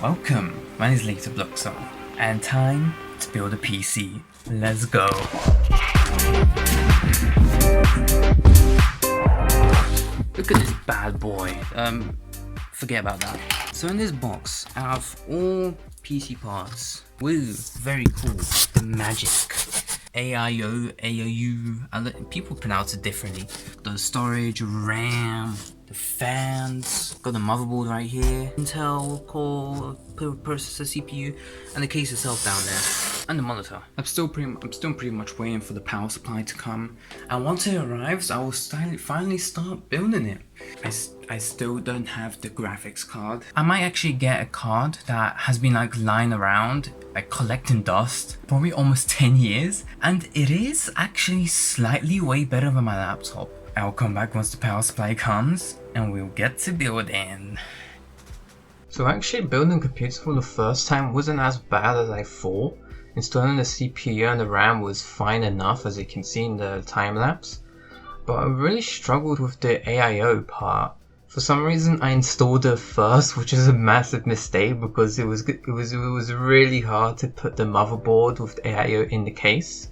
Welcome, my name is LaterBloxxer, and time to build a PC. Let's go. Look at this bad boy. Forget about that. So in this box, out of all PC parts, woo, very cool, the magic. AIO, AOU, people pronounce it differently. The storage, RAM, the fans, got the motherboard right here, Intel core, processor, CPU, and the case itself down there, and the monitor. I'm still pretty much waiting for the power supply to come, and once it arrives, I will finally start building it. I still don't have the graphics card. I might actually get a card that has been like lying around, like collecting dust, probably almost 10 years, and it is actually slightly way better than my laptop. I'll come back once the power supply comes, and we'll get to building. So actually building computers for the first time wasn't as bad as I thought. Installing the CPU and the RAM was fine enough, as you can see in the time lapse, but I really struggled with the AIO part. For some reason I installed it first, which is a massive mistake because it was really hard to put the motherboard with the AIO in the case.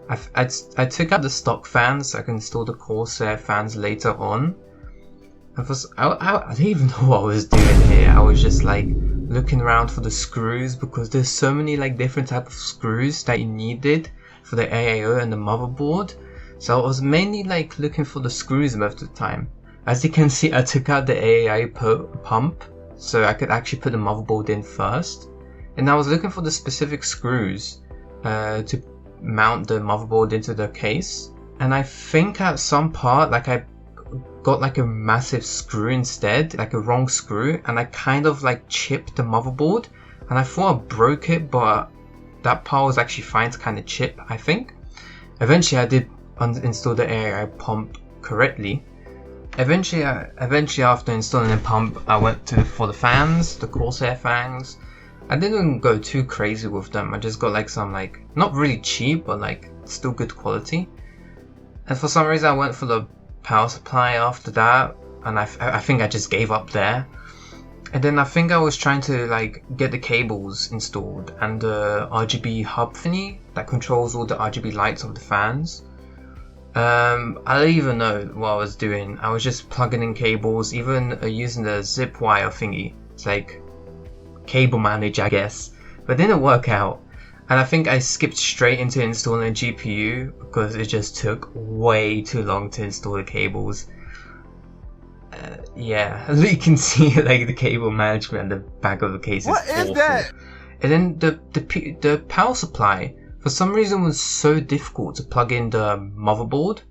I took out the stock fans so I can install the Corsair fans later on. And I didn't even know what I was doing here. I was just like looking around for the screws because there's so many like different type of screws that you needed for the AIO and the motherboard. So I was mainly like looking for the screws most of the time. As you can see, I took out the AIO pump so I could actually put the motherboard in first. And I was looking for the specific screws to mount the motherboard into the case. And I think at some part, like I got like a massive screw instead, like a wrong screw, and I kind of like chipped the motherboard. And I thought I broke it, but that part was actually fine to kind of chip, I think. Eventually I did uninstall the AIO pump correctly. Eventually after installing the pump, I went for the fans, the Corsair fans. I didn't go too crazy with them. I just got like some like, not really cheap, but like still good quality. And for some reason I went for the power supply after that, and I think I just gave up there. And then I think I was trying to like get the cables installed and the RGB hub thingy that controls all the RGB lights of the fans. I don't even know what I was doing. I was just plugging in cables, even using the zip wire thingy. It's like cable manage, I guess, but it didn't work out. And I think I skipped straight into installing a GPU because it just took way too long to install the cables. Yeah, as you can see, like the cable management at the back of the case is awful. That? And then the power supply, for some reason, was so difficult to plug in the motherboard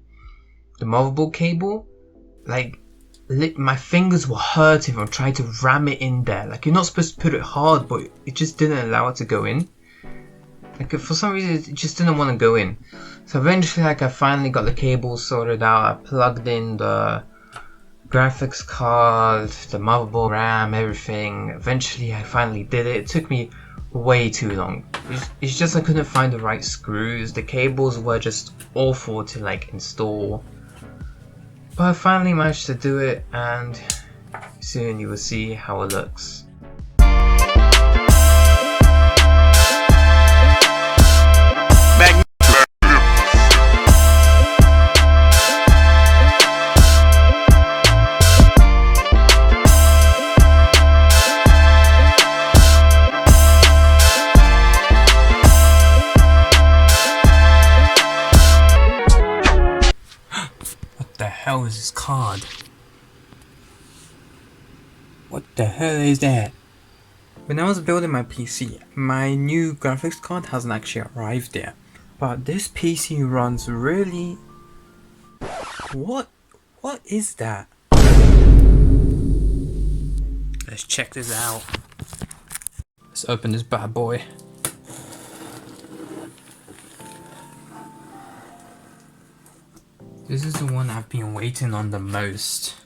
cable. Like, my fingers were hurting from trying to ram it in there. Like, you're not supposed to put it hard, but it just didn't allow it to go in. Like, for some reason, it just didn't want to go in. So eventually, like, I finally got the cables sorted out. I plugged in the graphics card, the motherboard, RAM, everything. Eventually, I finally did it. It took me way too long. It's just I couldn't find the right screws. The cables were just awful to like install. But I finally managed to do it, and soon you will see how it looks. What the hell is this card? What the hell is that? When I was building my PC, my new graphics card hasn't actually arrived yet. But this PC runs really... What is that? Let's check this out. Let's open this bad boy. This is the one I've been waiting on the most.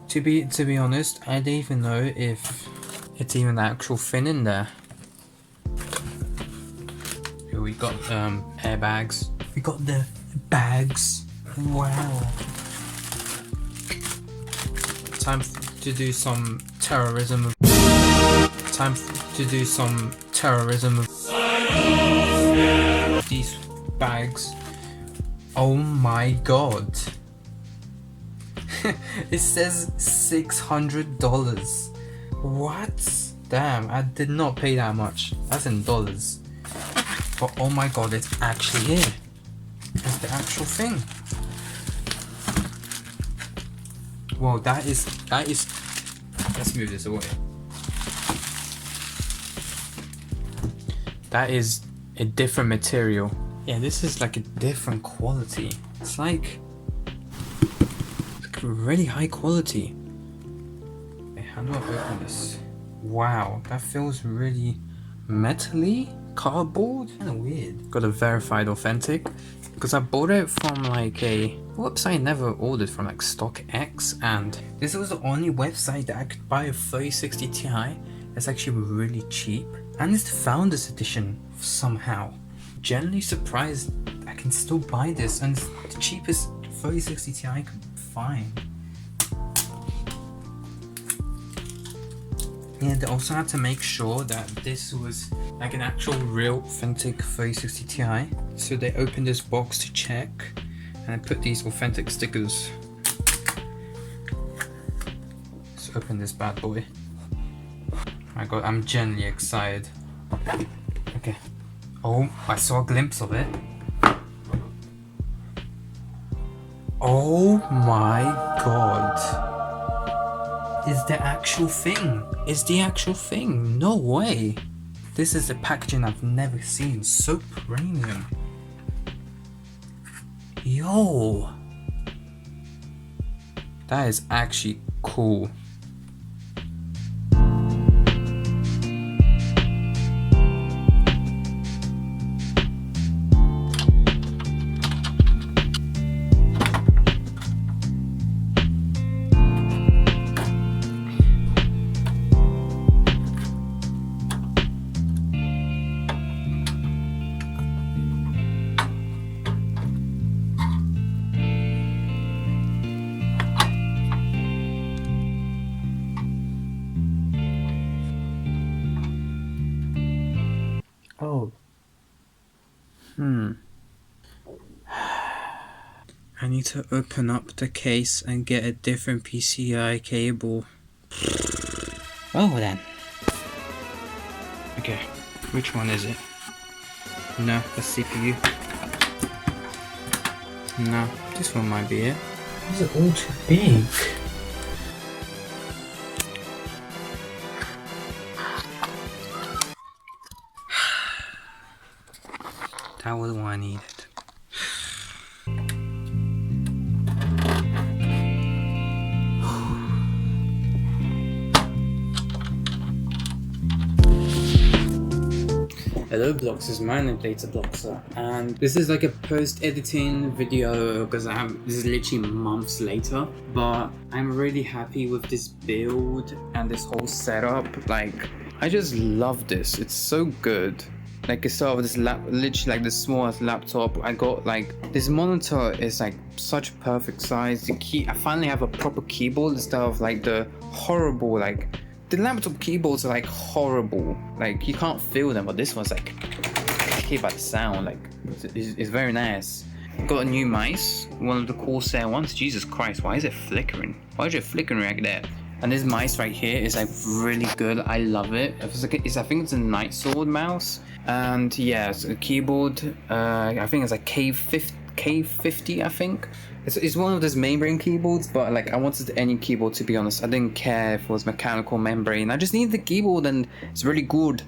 To be honest, I don't even know if it's even an actual thing in there. Here we got airbags. We got the bags. Wow. Time to do some terrorism. time to do some terrorism with these bags. Oh my god. It says $600. What? Damn, I did not pay that much. That's in dollars. But oh my god, it's actually here. It's the actual thing. Whoa, that is, let's move this away. That is a different material. Yeah, this is like a different quality. It's like really high quality. Okay, how do I open this? Wow, that feels really metally, cardboard, kind of weird. Got a verified authentic because I bought it from like a website I never ordered from, like StockX, and this was the only website that I could buy a 3060 Ti. It's actually really cheap, and it's the founders edition somehow. Generally surprised I can still buy this, and it's the cheapest 3060 Ti I could find. Yeah, they also had to make sure that this was like an actual real authentic 3060 Ti. So they opened this box to check, and I put these authentic stickers. Let's open this bad boy. My god, I'm genuinely excited. Okay. Oh, I saw a glimpse of it. Oh my god. It's the actual thing. It's the actual thing. No way. This is the packaging I've never seen. So premium. Yo. That is actually cool. Oh. I need to open up the case and get a different PCI cable. Oh then. Okay, which one is it? No, the CPU. No, this one might be it. Is it all too big? That was what I needed. Hello Bloxxers, my name is LaterBloxxer, and this is like a post-editing video because this is literally months later, but I'm really happy with this build and this whole setup. Like, I just love this. It's so good. Like, I started with this literally like the smallest laptop. I got like this monitor is like such perfect size. I finally have a proper keyboard instead of like the horrible, like the laptop keyboards are like horrible. Like, you can't feel them, but this one's like, I hear by the sound. Like, it's very nice. Got a new mice, one of the Corsair ones. Jesus Christ, why is it flickering? Why is it flickering like that? And this mice right here is like really good. I love it. I think it's a Night Sword mouse. And yeah, it's a keyboard. I think it's like K50, I think. It's one of those membrane keyboards, but like I wanted any keyboard, to be honest. I didn't care if it was mechanical membrane. I just needed the keyboard, and it's really good.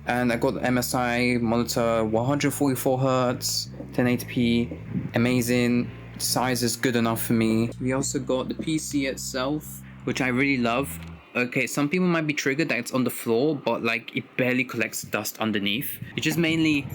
And I got the MSI monitor, 144 Hz, 1080p, amazing. Size is good enough for me. We also got the PC itself, which I really love. Okay, some people might be triggered that it's on the floor, but like it barely collects dust underneath. It's just mainly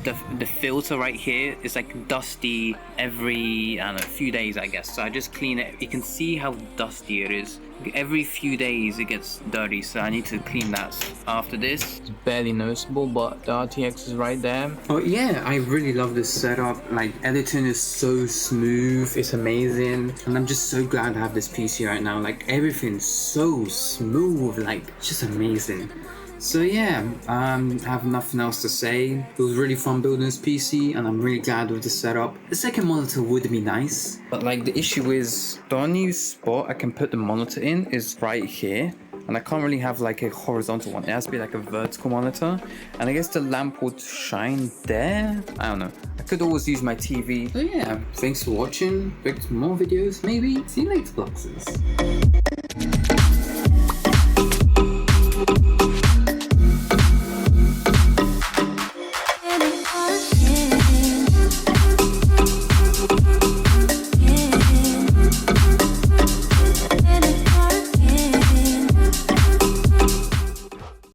the filter right here is like dusty every, I don't know, few days, I guess. So I just clean it. You can see how dusty it is. Every few days it gets dirty, so I need to clean that. After this, it's barely noticeable, but the RTX is right there. Oh yeah, I really love this setup. Like, editing is so smooth, it's amazing, and I'm just so glad to have this PC right now. Like, everything's so smooth, like, it's just amazing. So yeah, I have nothing else to say. It was really fun building this PC, and I'm really glad with the setup. The second monitor would be nice, but like the issue is the only spot I can put the monitor in is right here. And I can't really have like a horizontal one. It has to be like a vertical monitor. And I guess the lamp would shine there. I don't know. I could always use my TV. So yeah, thanks for watching. Expect more videos maybe. See you later, Bloxxers.